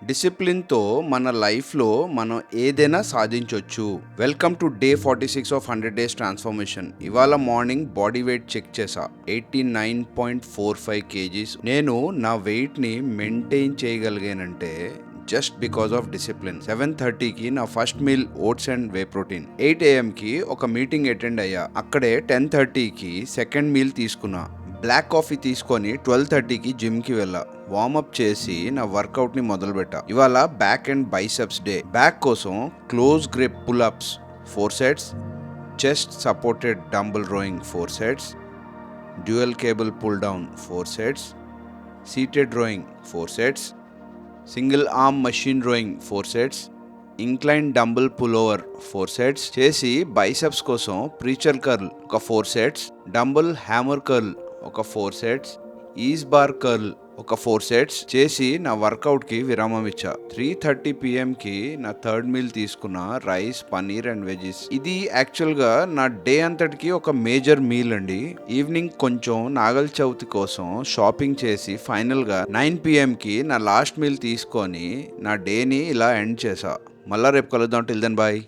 డిసిప్లిన్‌తో మన లైఫ్‌లో మనం ఏదైనా సాధించొచ్చు. Welcome to day 46 of 100 days transformation. ఇవాళ మార్నింగ్ బాడీ వెయిట్ చెక్ చేశా. 89.45 కేజీస్. నేను నా వెయిట్‌ని మెయింటైన్ చేయగలిగానంటే జస్ట్ బికాస్ ఆఫ్ డిసిప్లిన్. 7:30కి నా first meal oats and whey protein. 8 AM ఒక మీటింగ్ అటెండ్ అయ్యా. అక్కడే 10:30కి సెకండ్ మీల్ తీసుకున్నా. బ్లాక్ కాఫీ తీసుకొని 12:30కి జిమ్కి వెళ్ళా. వార్మప్ చేసి నా వర్కౌట్ని మొదలుపెట్టా. ఇవాళ back and biceps day. Back కోసం close grip pullups 4 sets, chest supported dumbbell rowing 4 sets, dual cable pull down 4 sets, seated rowing 4 sets, single arm machine rowing 4 sets, incline dumbbell pull over 4 sets చేసి biceps కోసం preacher curl ఒక 4 sets, dumbbell hammer curl ఒక 4 sets, is bar curl ఒక 4 sets చేసి నా వర్కౌట్కి విరామం ఇచ్చా. 3:30 PMకి నా థర్డ్ మీల్ తీసుకున్న రైస్, పన్నీర్ అండ్ వెజీస్. ఇది యాక్చువల్గా నా డే అంతటికి ఒక మేజర్ మీల్ అండి. ఈవినింగ్ కొంచెం నాగల్ చవితి కోసం షాపింగ్ చేసి ఫైనల్గా 9 PMకి నా లాస్ట్ మీల్ తీసుకొని నా డేని ఇలా ఎండ్ చేసా. మళ్ళా రేపు కలుద్దాం. Till then bye.